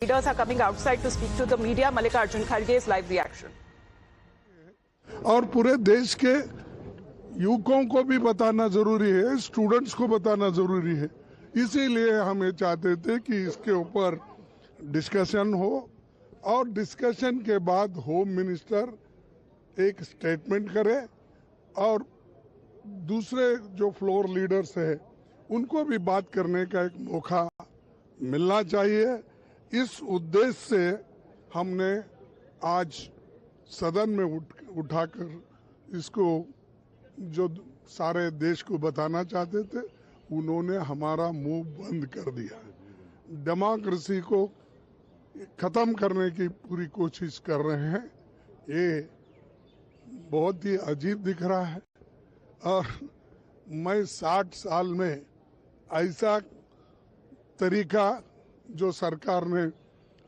Leaders are coming outside to speak to the media. Mallikarjun Kharge's live reaction. और पूरे देश के युवकों को भी बताना जरूरी है, स्टूडेंट्स को बताना जरूरी है। इसीलिए हम ये चाहते थे कि इसके ऊपर डिस्कशन हो और डिस्कशन के बाद होम मिनिस्टर एक स्टेटमेंट करे और दूसरे जो फ्लोर लीडर्स है उनको भी बात करने का एक मौका मिलना चाहिए। इस उद्देश्य से हमने आज सदन में उठाकर इसको जो सारे देश को बताना चाहते थे उन्होंने हमारा मुंह बंद कर दिया। डेमोक्रेसी को खत्म करने की पूरी कोशिश कर रहे हैं। ये बहुत ही अजीब दिख रहा है और मैं 60 साल में ऐसा तरीका जो सरकार ने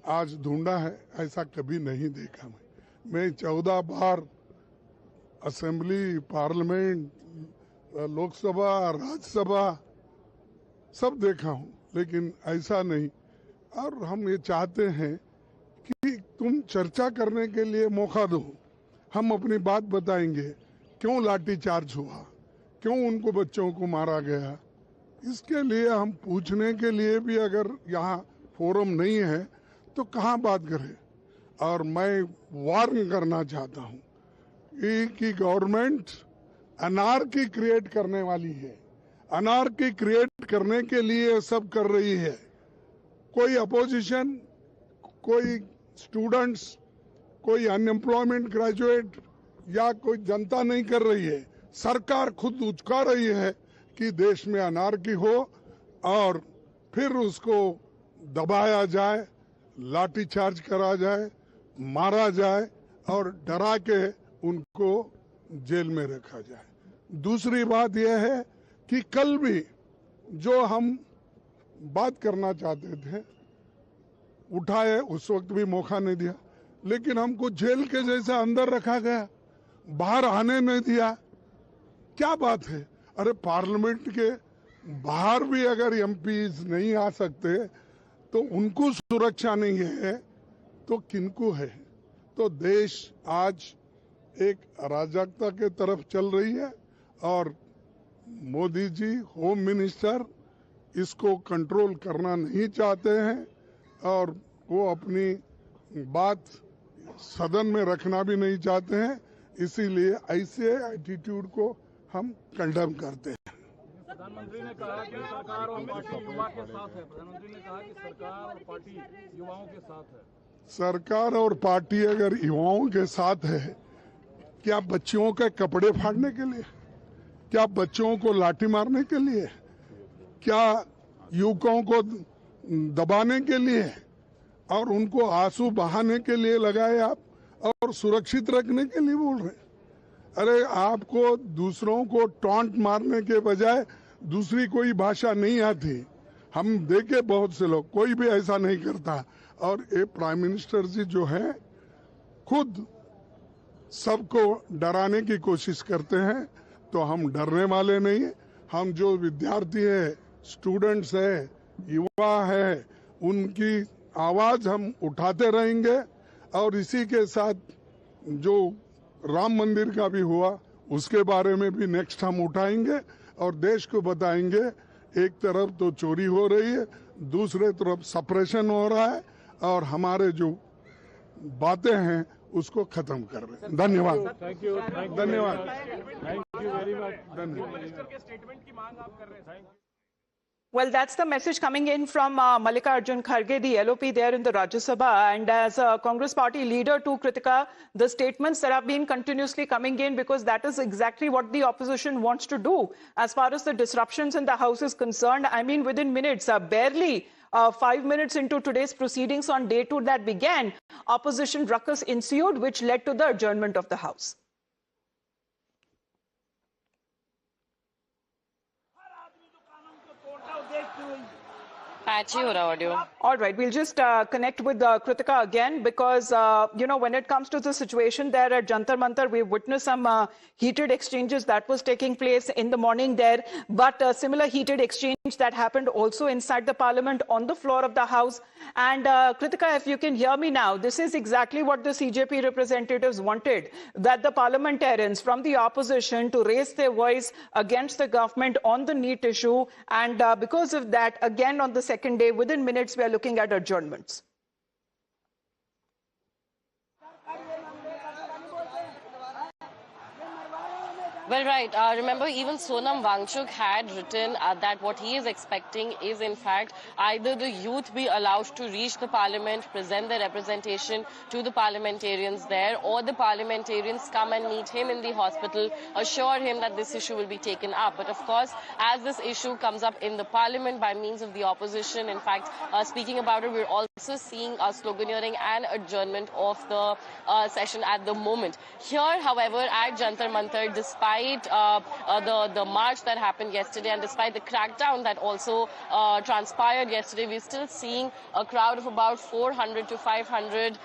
आज ढूंढा है ऐसा कभी नहीं देखा। मैं 14 बार असेंबली, पार्लियामेंट, लोकसभा, राज्यसभा सब देखा हूं, लेकिन ऐसा नहीं। और हम ये चाहते हैं कि तुम चर्चा करने के लिए मौका दो, हम अपनी बात बताएंगे। क्यों लाठीचार्ज हुआ, क्यों उनको बच्चों को मारा गया, इसके लिए हम पूछने के लिए भी अगर यहाँ फोरम नहीं है तो कहाँ बात करें। और मैं वार्न करना चाहता हूँ कि गवर्नमेंट अनार्की क्रिएट करने वाली है। अनार्की क्रिएट करने के लिए सब कर रही है। कोई अपोजिशन, कोई स्टूडेंट्स, कोई अनएम्प्लॉयमेंट ग्रेजुएट या कोई जनता नहीं कर रही है। सरकार खुद उचका रही है कि देश में अनार्की हो और फिर उसको दबाया जाए, लाठीचार्ज करा जाए, मारा जाए और डरा के उनको जेल में रखा जाए। दूसरी बात यह है कि कल भी जो हम बात करना चाहते थे उठाए, उस वक्त भी मौका नहीं दिया, लेकिन हमको जेल के जैसा अंदर रखा गया, बाहर आने नहीं दिया। क्या बात है? अरे पार्लियामेंट के बाहर भी अगर एमपीज नहीं आ सकते तो उनको सुरक्षा नहीं है तो किनको है? तो देश आज एक अराजकता के तरफ चल रही है और मोदी जी होम मिनिस्टर इसको कंट्रोल करना नहीं चाहते हैं और वो अपनी बात सदन में रखना भी नहीं चाहते हैं। इसीलिए ऐसे एटीट्यूड को हम कंडेम करते हैं। प्रधानमंत्री ने कहा कि सरकार और पार्टी युवा के साथ है। प्रधानमंत्री ने कहा कि सरकार और पार्टी युवाओं के साथ है। सरकार और पार्टी अगर युवाओं के साथ है, क्या बच्चियों के कपड़े फाड़ने के लिए, क्या बच्चों को लाठी मारने के लिए, क्या युवकों को दबाने के लिए और उनको आंसू बहाने के लिए लगाए आप और सुरक्षित रखने के लिए बोल रहे? अरे आपको दूसरों को टॉन्ट मारने के बजाय दूसरी कोई भाषा नहीं आती। हम देखे बहुत से लोग, कोई भी ऐसा नहीं करता। और ये प्राइम मिनिस्टर जी जो है खुद सबको डराने की कोशिश करते हैं, तो हम डरने वाले नहीं। हम जो विद्यार्थी है, स्टूडेंट्स है, युवा है, उनकी आवाज हम उठाते रहेंगे। और इसी के साथ जो राम मंदिर का भी हुआ उसके बारे में भी नेक्स्ट हम उठाएंगे और देश को बताएंगे एक तरफ तो चोरी हो रही है, दूसरे तरफ सप्रेशन हो रहा है और हमारे जो बातें हैं उसको खत्म कर रहे हैं। धन्यवाद। धन्यवाद। Thank you very much. धन्यवाद। Well, that's the message coming in from Mallikarjun Kharge, the LOP there in the Rajya Sabha. And as a Congress party leader to Kritika, the statements that have been continuously coming in, because that is exactly what the opposition wants to do. As far as the disruptions in the House is concerned, I mean, within minutes, barely 5 minutes into today's proceedings on day 2 that began, opposition ruckus ensued, which led to the adjournment of the House. Patchy ho raha audio. All right, we'll just connect with Kritika again because, you know, when it comes to the situation there at Jantar Mantar, we've witnessed some heated exchanges that was taking place in the morning there. But similar heated exchange that happened also inside the parliament on the floor of the house. And Kritika, if you can hear me now, this is exactly what the CJP representatives wanted, that the parliamentarians from the opposition to raise their voice against the government on the NEET issue. And because of that, again on the second day, within minutes, we are looking at adjournments. Well, right. Remember, even Sonam Wangchuk had written that what he is expecting is, in fact, either the youth be allowed to reach the parliament, present their representation to the parliamentarians there, or the parliamentarians come and meet him in the hospital, assure him that this issue will be taken up. But of course, as this issue comes up in the parliament by means of the opposition, in fact, speaking about it, we're also seeing a sloganeering and adjournment of the session at the moment. Here, however, at Jantar Mantar, despite the march that happened yesterday and despite the crackdown that also transpired yesterday, we're still seeing a crowd of about 400 to 500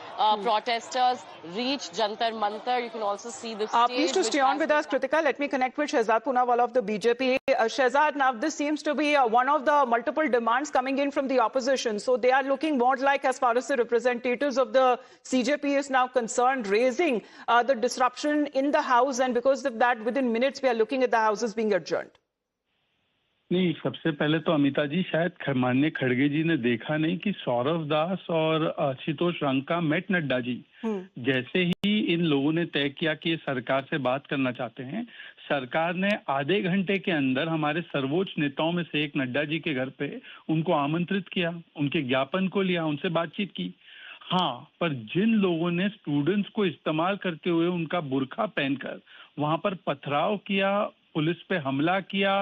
protesters reach Jantar Mantar. You can also see the stage. Please to stay on with us, Kritika. Let me connect with Shehzad Poonawalla of the BJP. Shehzad, now this seems to be one of the multiple demands coming in from the opposition. So they are looking more like, as far as the representatives of the CJP is now concerned, raising the disruption in the House, and because of that, within minutes, we are looking at the houses being adjourned. नहीं, सबसे पहले तो अमिता जी, शायद माननीय खड़गे जी ने देखा नहीं कि सौरभ दास और आशुतोष रंका मेट नड्डा जी। जैसे ही इन लोगों ने तय किया कि ये सरकार से बात करना चाहते हैं, सरकार ने आधे घंटे के अंदर हमारे सर्वोच्च नेताओं में से एक नड्डा जी के घर पे उनको आमंत्रित किया, उनके ज्ञापन को लिया, उनसे बातचीत की। हाँ, पर जिन लोगों ने स्टूडेंट्स को इस्तेमाल करते हुए उनका बुर्का पहनकर वहां पर पथराव किया, पुलिस पे हमला किया,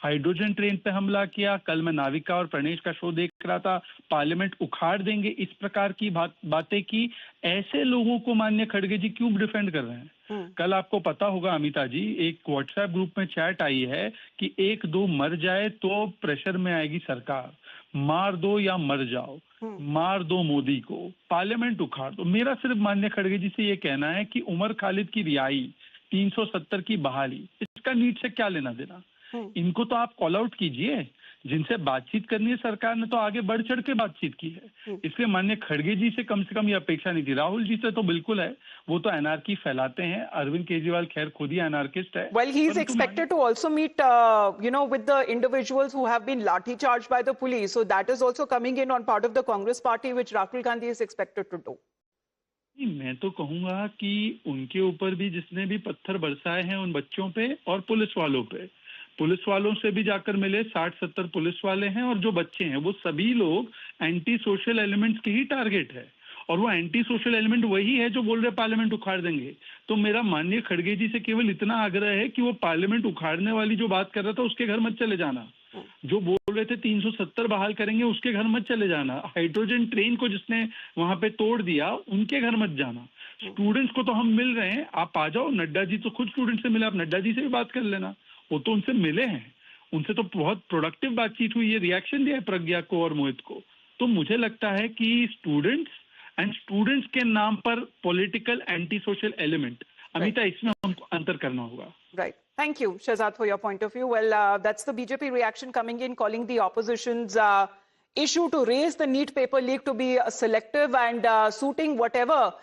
हाइड्रोजन ट्रेन पे हमला किया, कल मैं नाविका और प्रणेश का शो देख रहा था, पार्लियामेंट उखाड़ देंगे, इस प्रकार की बातें की, ऐसे लोगों को माननीय खड़गे जी क्यों डिफेंड कर रहे हैं? कल आपको पता होगा अमिता जी, एक व्हाट्सएप ग्रुप में चैट आई है कि 1-2 मर जाए तो प्रेशर में आएगी सरकार, मार दो या मर जाओ, मार दो मोदी को, पार्लियामेंट उखाड़ दो। मेरा सिर्फ माननीय खड़गे जी से ये कहना है कि उमर खालिद की रिहाई, 370 की बहाली, इसका नीट से क्या लेना देना? इनको तो आप कॉल आउट कीजिए, जिनसे बातचीत करनी है सरकार ने तो आगे बढ़ चढ़ के बातचीत की है। इसलिए माननीय खड़गे जी से कम ये अपेक्षा नहीं थी। राहुल जी से तो बिल्कुल है, वो तो एनार्की फैलाते हैं। अरविंद केजरीवाल खैर खुद ही एनार्किस्ट है। Well, he is expected to also meet, with the individuals who have been lathi charged by the police. So that is also coming in on part of the Congress party, which Rahul Gandhi is expected to do. मैं तो कहूंगा कि उनके ऊपर भी जिसने भी पत्थर बरसाए हैं उन बच्चों पे और पुलिस वालों पे, पुलिस वालों से भी जाकर मिले, 60-70 पुलिस वाले हैं और जो बच्चे हैं वो सभी लोग एंटी सोशल एलिमेंट्स के ही टारगेट है। और वो एंटी सोशल एलिमेंट वही है जो बोल रहे पार्लियामेंट उखाड़ देंगे। तो मेरा माननीय खड़गे जी से केवल इतना आग्रह है कि वो पार्लियामेंट उखाड़ने वाली जो बात कर रहा था उसके घर मत चले जाना, जो बोल रहे थे 370 बहाल करेंगे उसके घर मत चले जाना, हाइड्रोजन ट्रेन को जिसने वहां पे तोड़ दिया उनके घर मत जाना। स्टूडेंट्स को तो हम मिल रहे हैं, आप आ जाओ, नड्डा जी तो खुद स्टूडेंट से मिले, आप नड्डा जी से भी बात कर लेना, वो तो उनसे मिले हैं, उनसे तो बहुत प्रोडक्टिव बातचीत हुई है, रिएक्शन दिया है प्रज्ञा को और मोहित को। तो मुझे लगता है कि स्टूडेंट्स के नाम पर political anti social element, Amita, इसमें हमको अंतर करना होगा। Right. Thank you, Shehzad, for your point of view. Well, that's the BJP reaction coming in, calling the opposition's issue to raise the NEET paper leak to be selective and suiting whatever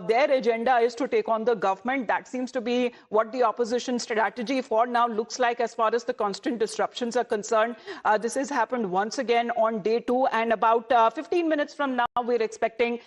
their agenda is to take on the government. That seems to be what the opposition strategy for now looks like as far as the constant disruptions are concerned. This has happened once again on day 2, and about 15 minutes from now, we're expecting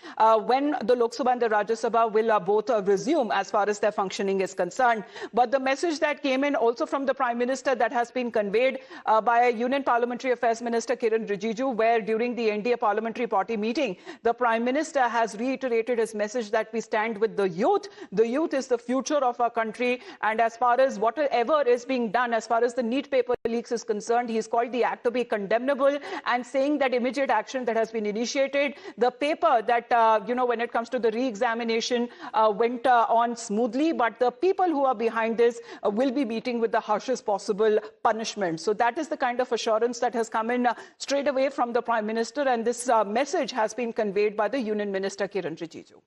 when the Lok Sabha and the Rajya Sabha will both resume as far as their functioning is concerned. But the message that came in also from the Prime Minister that has been conveyed by Union Parliamentary Affairs Minister Kiran Rijiju, where during the NDA parliamentary party meeting, the Prime Minister has reiterated his message that we stand with the youth. The youth is the future of our country. And as far as whatever is being done, as far as the NEET paper leaks is concerned, he's called the act to be condemnable and saying that immediate action that has been initiated. The paper that, when it comes to the re-examination went on smoothly, but the people who are behind this will be meeting with the harshest possible punishment. So that is the kind of assurance that has come in straight away from the Prime Minister, and this message has been conveyed by the Union Minister Kiran Rijiju.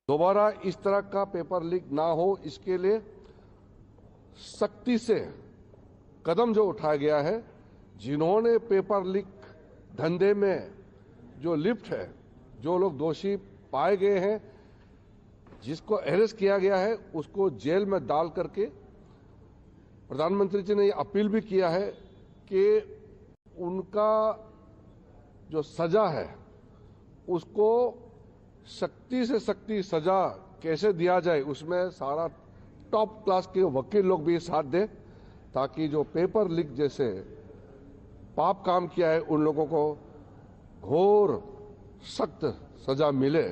दोबारा इस तरह का paper leak ना हो, इसके लिए सख्ती से कदम जो उठाया गया है, जिन्होंने पेपर लीक धंधे में जो लिप्त है, जो लोग दोषी पाए गए हैं, जिसको अरेस्ट किया गया है, उसको जेल में डाल करके प्रधानमंत्री जी ने ये अपील भी किया है कि उनका जो सजा है उसको सख्ती से सख्ती सजा कैसे दिया जाए, उसमें सारा टॉप क्लास के वकील लोग भी साथ दें, ताकि जो पेपर लीक जैसे पाप काम किया है उन लोगों को घोर सख्त सजा मिले।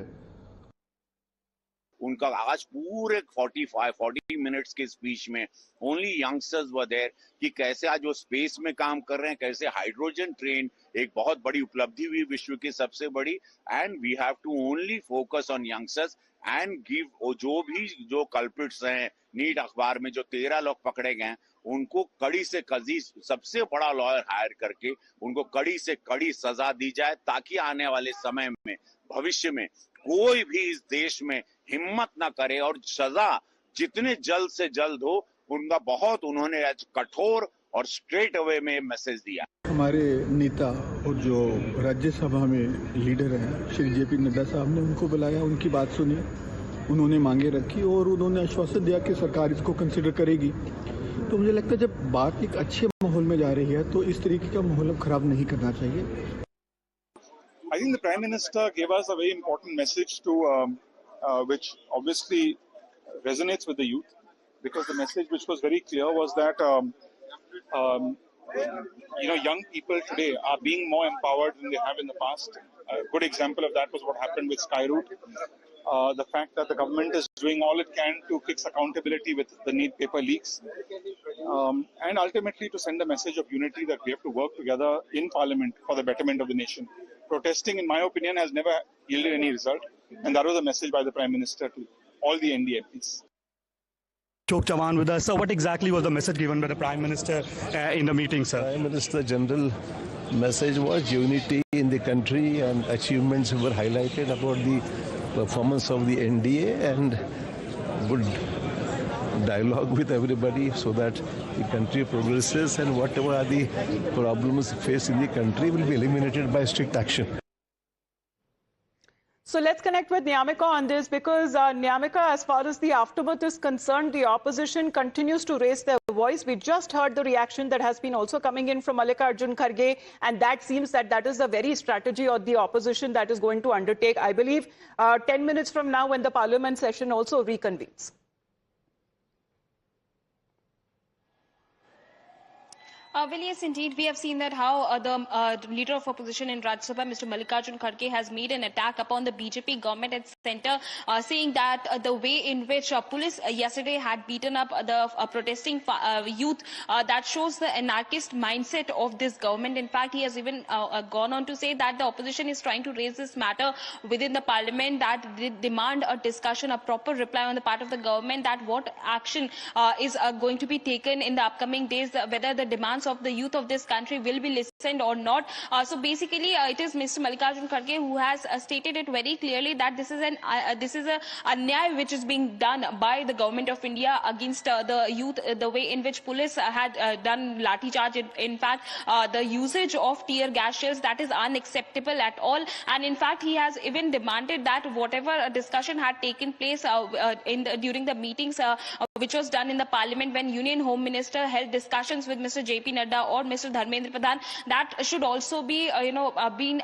उनका आज पूरे 40 मिनट्स के स्पीच में ओनली यंगस्टर्स वर देयर कि कैसे आज वो स्पेस में काम कर रहे हैं, कैसे हाइड्रोजन ट्रेन एक बहुत बड़ी उपलब्धि हुई, विश्व की सबसे बड़ी, and we have to only focus on youngsters and give जो कल्प्रिट्स हैं नीट अखबार में जो 13 लोग पकड़े गए हैं उनको कड़ी से कड़ी, सबसे बड़ा लॉयर हायर करके उनको कड़ी से कड़ी सजा दी जाए, ताकि आने वाले समय में भविष्य में कोई भी इस देश में हिम्मत ना करे और सजा जितने जल्द से जल्द हो। उनका बहुत उन्होंने आज कठोर और स्ट्रेट अवे में मैसेज दिया। हमारे नेता और जो राज्यसभा में लीडर हैं श्री जेपी नड्डा साहब ने उनको बुलाया, उनकी बात सुनी, उन्होंने मांगे रखी और उन्होंने आश्वासन दिया कि सरकार इसको कंसिडर करेगी। तो मुझे लगता है जब बात एक अच्छे माहौल में जा रही है तो इस तरीके का माहौल खराब नहीं करना चाहिए। I think the Prime Minister gave us a very important message to which obviously resonates with the youth, because the message which was very clear was that young people today are being more empowered than they have in the past. A good example of that was what happened with Skyroot. The fact that the government is doing all it can to fix accountability with the NEET paper leaks, and ultimately to send a message of unity that we have to work together in Parliament for the betterment of the nation. Protesting, in my opinion, has never yielded any result, and that was a message by the Prime Minister to all the ND MPs. Ashok Chavan with us. So what exactly was the message given by the Prime Minister in the meeting, sir? Prime Minister general message was unity in the country, and achievements were highlighted about the performance of the NDA and good dialogue with everybody so that the country progresses, and whatever are the problems faced in the country will be eliminated by strict action. So let's connect with Nyamika on this, because Nyamika, as far as the aftermath is concerned, the opposition continues to raise their voice. We just heard the reaction that has been also coming in from Mallikarjun Kharge, and that seems that is the very strategy of the opposition that is going to undertake, I believe, 10 minutes from now when the parliament session also reconvenes. Well, yes, indeed. We have seen that how the leader of opposition in Rajya Sabha, Mr. Mallikarjun Kharge, has made an attack upon the BJP government at centre, saying that the way in which police yesterday had beaten up the protesting youth, that shows the anarchist mindset of this government. In fact, he has even gone on to say that the opposition is trying to raise this matter within the parliament, that they demand a discussion, a proper reply on the part of the government, that what action is going to be taken in the upcoming days, whether the demands of the youth of this country will be listened or not. So basically, it is Mr. Mallikarjun Kharge who has stated it very clearly that this is a nyaya which is being done by the government of India against the youth, the way in which police had done lathi charge. In fact, the usage of tear gas shells, that is unacceptable at all. And in fact, he has even demanded that whatever discussion had taken place during the meetings which was done in the parliament when Union Home Minister held discussions with Mr. JP Nadda or Mr. Dharmendra Pradhan, that should also be being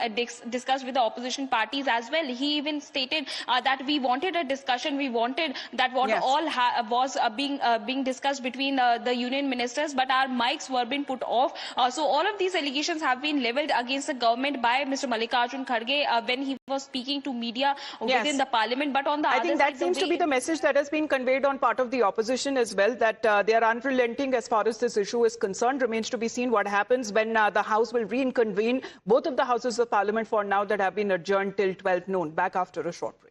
discussed with the opposition parties as well. He even stated that we wanted a discussion, we wanted that what all was being discussed between the union ministers, but our mics were being put off. So all of these allegations have been levelled against the government by Mr. Mallikarjun Kharge when he was speaking to media within the parliament. But on the I think that seems to be the message that has been conveyed on part of the opposition as well, that they are unrelenting as far as this issue is concerned. Remains to be seen what happens when the House will reconvene, both of the houses of Parliament for now that have been adjourned till 12 noon. Back after a short break.